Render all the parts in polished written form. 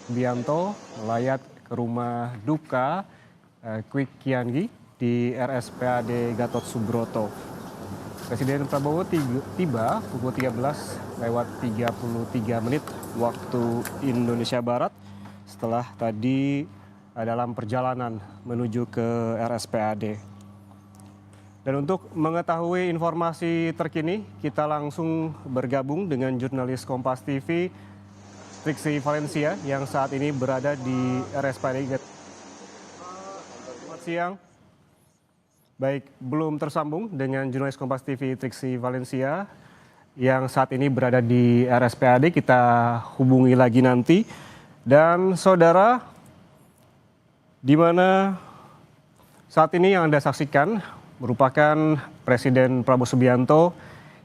Subianto melayat ke rumah duka Kwik Kiangi di RSPAD Gatot Subroto. Presiden Prabowo tiba pukul 13:33 waktu Indonesia Barat setelah tadi dalam perjalanan menuju ke RSPAD. Dan untuk mengetahui informasi terkini, kita langsung bergabung dengan jurnalis Kompas TV, Triksi Valencia, yang saat ini berada di RSPAD. Selamat siang. Baik, belum tersambung dengan jurnalis Kompas TV Triksi Valencia yang saat ini berada di RSPAD. Kita hubungi lagi nanti. Dan saudara, di mana saat ini yang Anda saksikan merupakan Presiden Prabowo Subianto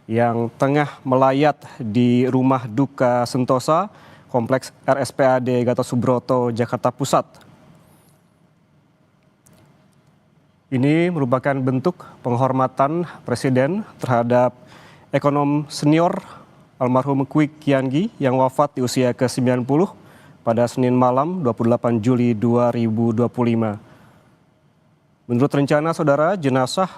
yang tengah melayat di rumah duka Sentosa, Kompleks RSPAD Gatot Subroto, Jakarta Pusat. Ini merupakan bentuk penghormatan Presiden terhadap ekonom senior almarhum Kwik Kiangi yang wafat di usia ke-90 pada Senin malam 28 Juli 2025. Menurut rencana saudara, jenazah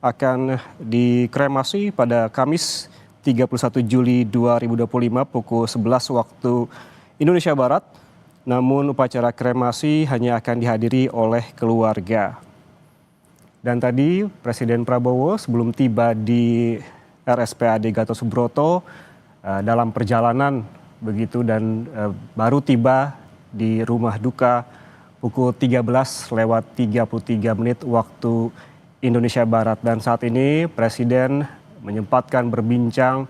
akan dikremasi pada Kamis 31 Juli 2025 pukul 11 waktu Indonesia Barat. Namun upacara kremasi hanya akan dihadiri oleh keluarga. Dan tadi Presiden Prabowo sebelum tiba di RSPAD Gatot Subroto dalam perjalanan begitu dan baru tiba di rumah duka pukul 13:33 waktu Indonesia Barat. Dan saat ini Presiden menyempatkan berbincang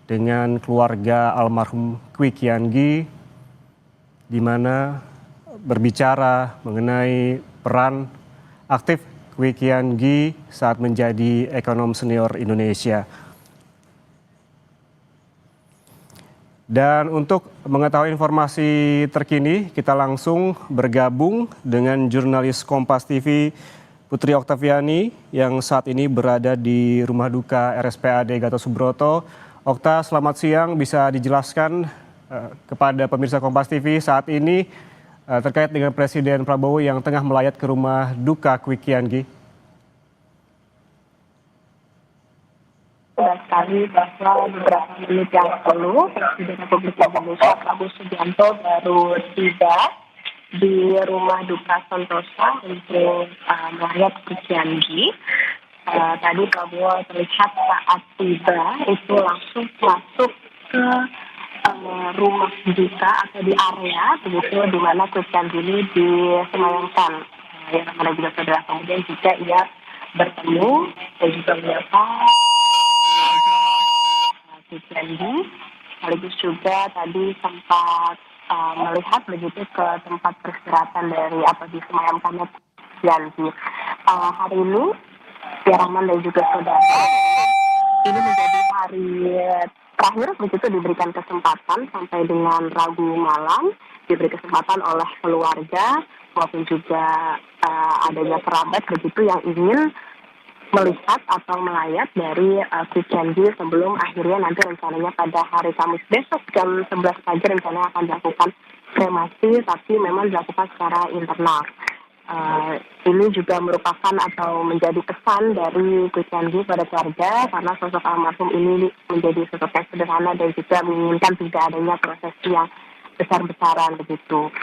dengan keluarga almarhum Kwik Kiangi, di mana berbicara mengenai peran aktif Kwik Kiangi saat menjadi ekonom senior Indonesia. Dan untuk mengetahui informasi terkini, kita langsung bergabung dengan jurnalis Kompas TV Putri Oktaviani yang saat ini berada di rumah duka RSPAD Gatot Subroto. Okta, selamat siang. Bisa dijelaskan kepada pemirsa Kompas TV saat ini terkait dengan Presiden Prabowo yang tengah melayat ke rumah duka Kwik Kiangi? Benar sekali bahwa beberapa menit yang lalu Presiden Republik Indonesia Prabowo Subianto baru tiba di rumah duka Sentosa untuk melayat Kwik Kiangi. Tadi Prabowo terlihat saat tiba itu langsung masuk ke rumah duka atau di area begitu di mana Kwik Kiangi ini disemayamkan. Yang mana juga saudara, kemudian juga ia bertemu dan juga menyapa Kwik Kiangi, sekaligus juga tadi sempat melihat begitu ke tempat peristirahatan dari atau disemayamkannya Kwik Kiangi. Hari ini, ya Rahman dan juga saudara, ini menjadi hari terakhir begitu diberikan kesempatan sampai dengan Rabu malam, diberi kesempatan oleh keluarga maupun juga adanya kerabat begitu yang ingin melihat atau melayat dari Kwik Kiangi sebelum akhirnya nanti rencananya pada hari Kamis besok jam 11 pagi rencananya akan dilakukan kremasi, tapi memang dilakukan secara internal. Ini juga merupakan atau menjadi pesan dari Kwik Kiangi pada keluarga karena sosok almarhum ini menjadi sosok yang sederhana dan juga menginginkan tidak adanya prosesi yang besar-besaran begitu.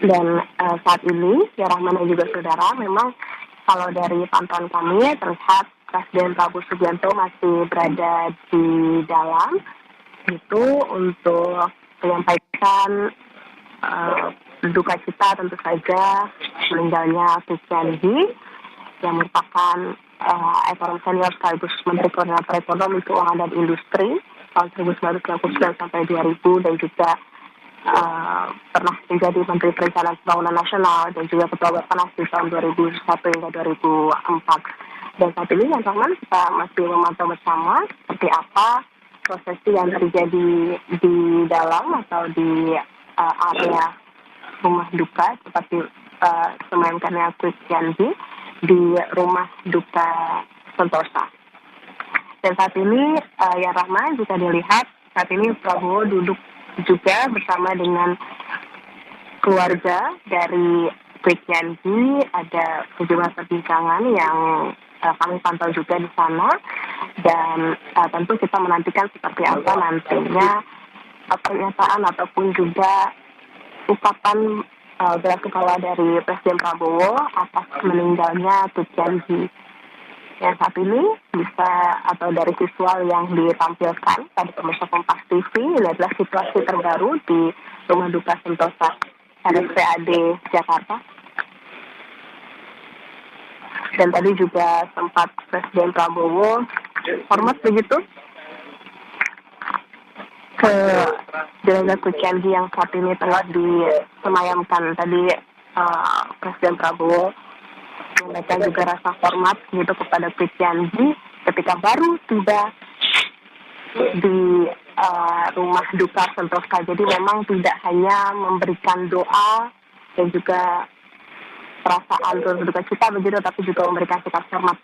Dan saat ini, ya Rahman dan juga saudara, memang kalau dari pantauan kami terlihat Presiden Prabowo Subianto masih berada di dalam itu untuk menyampaikan duka cita tentu saja meninggalnya Kwik Kiangi yang merupakan ekonom senior sekaligus Menteri Koordinator Ekonomi, Keuangan dan Industri tahun 1999 sampai 2000 dan juga pernah menjadi Menteri Perencanaan Pembangunan Nasional dan juga Ketua Bappenas di tahun 2001 hingga 2004. Dan saat ini teman-teman kita masih memantau bersama seperti apa prosesi yang terjadi di dalam atau di area rumah duka seperti semayamkannya Kwik Kiangi di rumah duka Sentosa. Dan saat ini ya Rahma, jika dilihat saat ini Prabowo duduk juga bersama dengan keluarga dari Kwi Kian-gi, ada sejumlah perbincangan yang kami pantau juga di sana, dan tentu kita menantikan seperti apa nantinya pernyataan ataupun juga ucapan belasungkawa dari Presiden Prabowo atas meninggalnya Kwi Kian-gi. Yang saat ini bisa atau dari visual yang ditampilkan tadi pemirsa Kompas TV, ini adalah situasi terbaru di Rumah Duka Sentosa RSPAD Jakarta. Dan tadi juga sempat Presiden Prabowo hormat begitu ke jenazah Kwi Kian-gi yang saat ini tengah disemayamkan. Tadi Presiden Prabowo menyampaikan juga rasa hormat gitu kepada Kwi Kian-gi ketika baru tiba di rumah duka Sentosa. Jadi memang tidak hanya memberikan doa dan juga perasaan duka cita begitu, tapi juga memberikan sikap hormat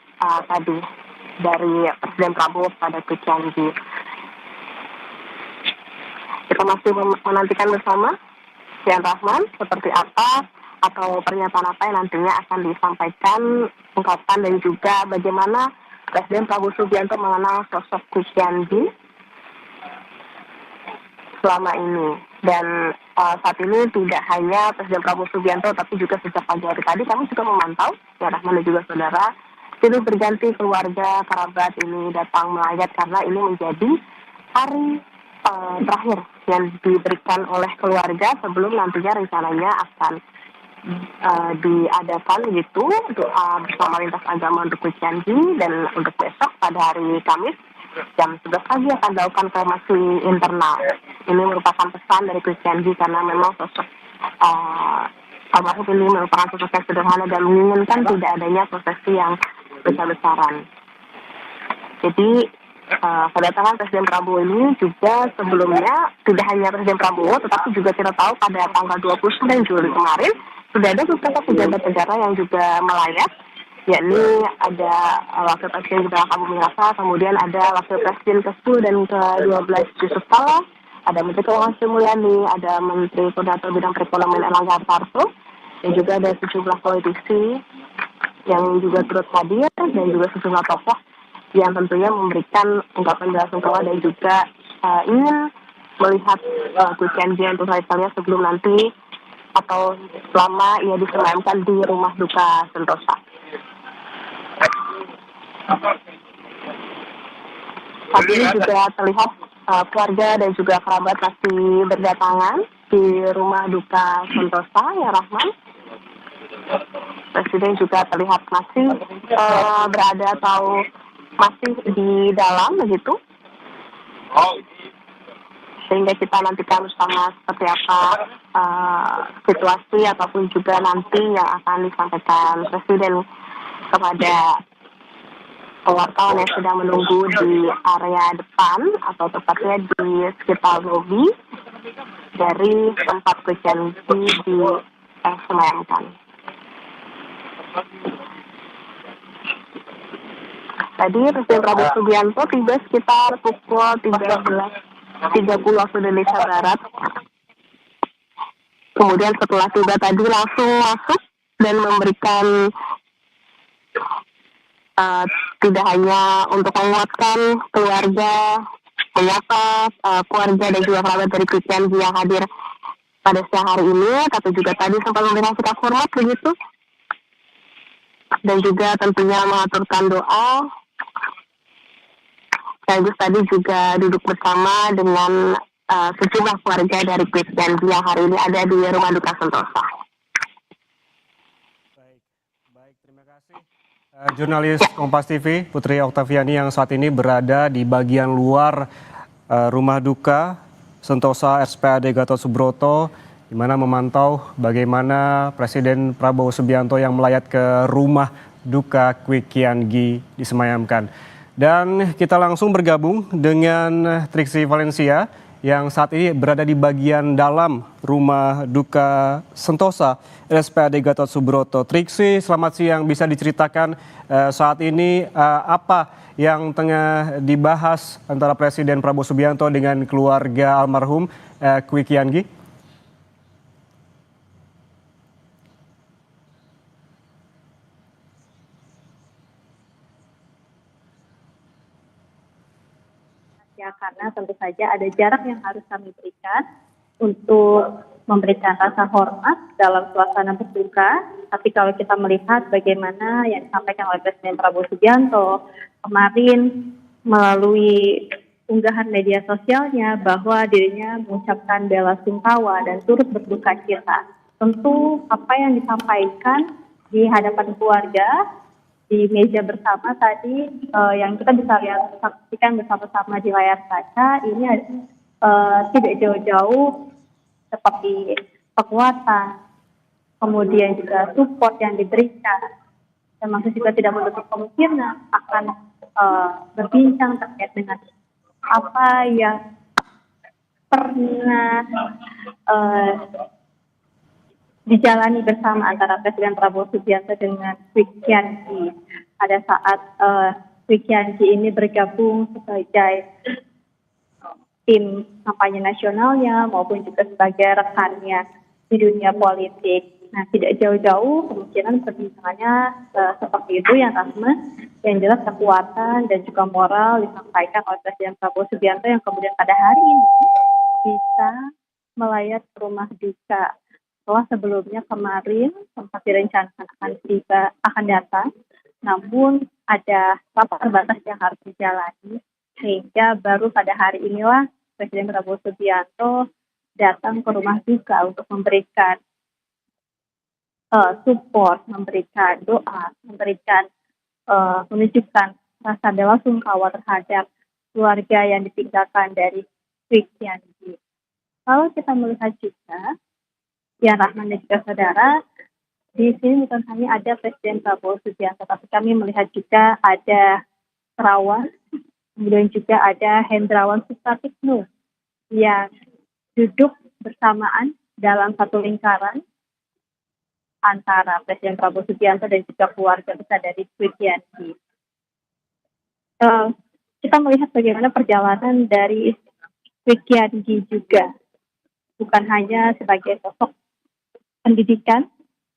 tadi dari Presiden Prabowo pada Kwi Kian-gi. Kita masih menantikan bersama Yan Rahman seperti apa atau pernyataan apa yang nantinya akan disampaikan, ungkapan dan juga bagaimana Presiden Prabowo Subianto mengenal sosok Kwi Kian-gi selama ini. Dan saat ini tidak hanya Presiden Prabowo Subianto, tapi juga sejak pagi hari tadi kami juga memantau, ya Rahman dan juga saudara, silih berganti keluarga, kerabat ini datang melayat karena ini menjadi hari terakhir yang diberikan oleh keluarga sebelum nantinya rencananya akan diadakan gitu doa bersama lintas agama untuk Kwi Kian-gi, dan untuk besok pada hari Kamis jam 11 pagi akan dilakukan kremasi internal. Ini merupakan pesan dari Kwi Kian-gi karena memang sosok almarhum ini merupakan sosok yang sederhana dan menginginkan tidak adanya prosesi yang besar-besaran. Jadi kedatangan Presiden Prabowo ini juga sebelumnya tidak hanya Presiden Prabowo, tetapi juga kita tahu pada tanggal 29 Juli kemarin sudah ada beberapa pejabat negara yang juga melayat, yakni ada Wakil Presiden Gibran Rakabuming Raka, kemudian ada Wakil Presiden ke-10 dan ke-12 Yusuf Kala, ada Menteri Keuangan Sri Mulyani, ada Menteri Koordinator Bidang Perekonomian Erlangga Hartarto, dan juga ada sejumlah politisi yang juga turut hadir dan juga sejumlah tokoh yang tentunya memberikan ungkapan belasungkawa dan juga ingin melihat Kwi Kian-gi untuk kalinya sebelum nanti atau selama ia disemayamkan di rumah duka Sentosa. Saat ini juga terlihat keluarga dan juga kerabat masih berdatangan di rumah duka Sentosa, ya Rahman. Presiden juga terlihat masih berada atau masih di dalam begitu. Sehingga kita nantikan bersama seperti apa situasi ataupun juga nanti yang akan disampaikan Presiden kepada wartawan yang sedang menunggu di area depan atau tepatnya di sekitar lobi dari tempat Kwi Kian-gi disemayamkan. Tadi Presiden Prabowo Subianto tiba sekitar pukul 13.30 waktu Indonesia Barat. Kemudian setelah tiba tadi langsung masuk dan memberikan tidak hanya untuk menguatkan keluarga, menyapa keluarga dan juga kerabat dari Kwi Kian-gi yang hadir pada siang hari ini, tapi juga tadi sempat memberikan sikap hormat begitu, dan juga tentunya mengaturkan doa. Sekaligus tadi juga duduk bersama dengan sejumlah keluarga dari Kwi Kian-gi yang hari ini ada di rumah duka Sentosa. Baik, terima kasih. Jurnalis Kompas TV Putri Oktaviani yang saat ini berada di bagian luar rumah duka Sentosa RSPAD Gatot Subroto, di mana memantau bagaimana Presiden Prabowo Subianto yang melayat ke rumah duka Kwi Kian-gi disemayamkan. Dan kita langsung bergabung dengan Triksi Valencia yang saat ini berada di bagian dalam rumah duka Sentosa RSPAD Gatot Subroto. Triksi, selamat siang. Bisa diceritakan saat ini apa yang tengah dibahas antara Presiden Prabowo Subianto dengan keluarga almarhum Kwi Kian-gi? Ya, karena tentu saja ada jarak yang harus kami berikan untuk memberikan rasa hormat dalam suasana berduka. Tapi kalau kita melihat bagaimana yang disampaikan oleh Presiden Prabowo Subianto kemarin melalui unggahan media sosialnya bahwa dirinya mengucapkan bela sungkawa dan turut berduka cita. Tentu apa yang disampaikan di hadapan keluarga di meja bersama tadi yang kita bisa lihat saksikan bersama-sama di layar kaca ini tidak jauh-jauh seperti kekuatan, kemudian juga support yang diberikan, termasuk juga tidak menutup kemungkinan akan berbincang terkait dengan apa yang pernah dijalani bersama antara Presiden Prabowo Subianto dengan Kwi Kian-gi pada saat Kwi Kian-gi ini bergabung sebagai tim kampanye nasionalnya maupun juga sebagai rekannya di dunia politik. Nah, tidak jauh-jauh kemungkinan perbincangannya seperti itu yang Rahma, yang jelas kekuatan dan juga moral disampaikan oleh Presiden Prabowo Subianto yang kemudian pada hari ini bisa melayat ke rumah duka. Setelah sebelumnya kemarin sempat direncanakan akan datang, namun ada rapat terbatas yang harus dijalani sehingga baru pada hari inilah Presiden Prabowo Subianto datang ke rumah duka untuk memberikan support, memberikan doa, memberikan menunjukkan rasa bela sungkawa terhadap keluarga yang ditinggalkan dari Kwi Kian-gi. Kalau kita melihat juga ya Rahman dan juga saudara, di sini bukan hanya ada Presiden Prabowo Subianto, tapi kami melihat juga ada Terawan, kemudian juga ada Hendrawan Supratikno yang duduk bersamaan dalam satu lingkaran antara Presiden Prabowo Subianto dan juga keluarga besar dari Kwi Kian-gi. Kita melihat bagaimana perjalanan dari Kwi Kian-gi juga, bukan hanya sebagai sosok pendidikan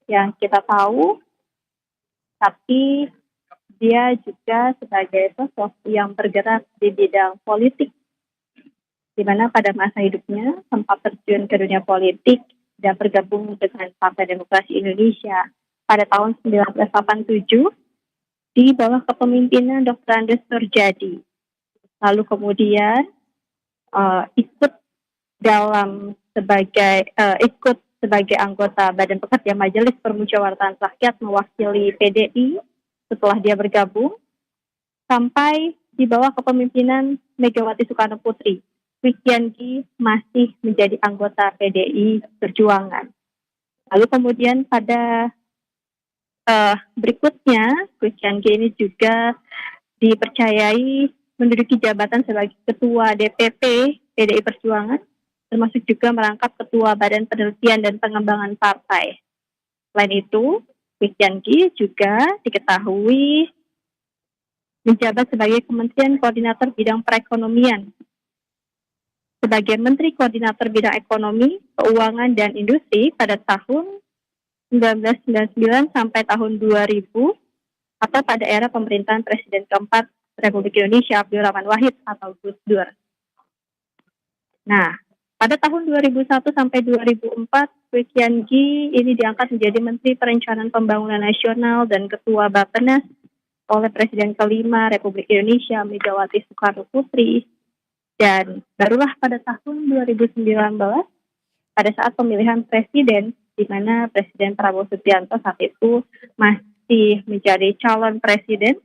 yang kita tahu, tapi dia juga sebagai sosok yang bergerak di bidang politik, di mana pada masa hidupnya sempat terjun ke dunia politik dan bergabung dengan Partai Demokrasi Indonesia pada tahun 1987 di bawah kepemimpinan Dr. Andes Surjadi. Lalu kemudian ikut sebagai anggota Badan Pekerja Majelis Permusyawaratan Rakyat mewakili PDI setelah dia bergabung sampai di bawah kepemimpinan Megawati Soekarno Putri. Kwi Kian-gi masih menjadi anggota PDI Perjuangan. Lalu kemudian pada berikutnya Kwi Kian-gi ini juga dipercayai menduduki jabatan sebagai Ketua DPP PDI Perjuangan, termasuk juga merangkap Ketua Badan Penelitian dan Pengembangan Partai. Selain itu, Kwi Kian-gi juga diketahui menjabat sebagai Kementerian Koordinator Bidang Perekonomian, sebagai Menteri Koordinator Bidang Ekonomi, Keuangan, dan Industri pada tahun 1999 sampai tahun 2000 atau pada era pemerintahan Presiden keempat Republik Indonesia Abdurrahman Wahid atau Gus Dur. Nah, pada tahun 2001 sampai 2004, Kwi Kian-gi ini diangkat menjadi Menteri Perencanaan Pembangunan Nasional dan Ketua Bappenas oleh Presiden kelima Republik Indonesia Megawati Soekarno Putri. Dan barulah pada tahun 2019, pada saat pemilihan presiden, di mana Presiden Prabowo Subianto saat itu masih menjadi calon presiden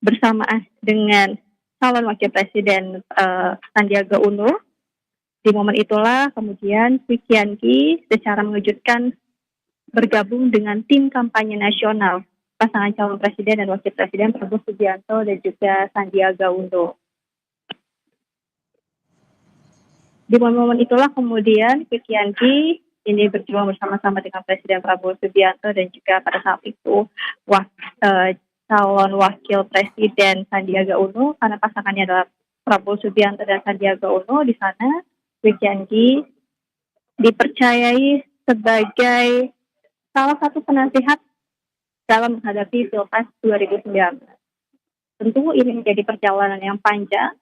bersamaan dengan calon wakil presiden Sandiaga Uno. Di momen itulah kemudian Kwi Kian-gi secara mengejutkan bergabung dengan tim kampanye nasional pasangan calon presiden dan wakil presiden Prabowo Subianto dan juga Sandiaga Uno. Di momen itulah kemudian Kwi Kian-gi ini berjuang bersama-sama dengan Presiden Prabowo Subianto dan juga pada saat itu calon wakil presiden Sandiaga Uno, karena pasangannya adalah Prabowo Subianto dan Sandiaga Uno. Di sana Kwi Kian-gi dipercayai sebagai salah satu penasihat dalam menghadapi Pilpres 2019. Tentu ini menjadi perjalanan yang panjang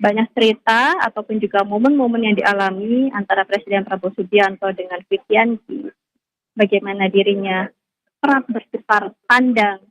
banyak cerita ataupun juga momen-momen yang dialami antara Presiden Prabowo Subianto dengan Kwi Kian Gi, bagaimana dirinya kerap bertukar pandang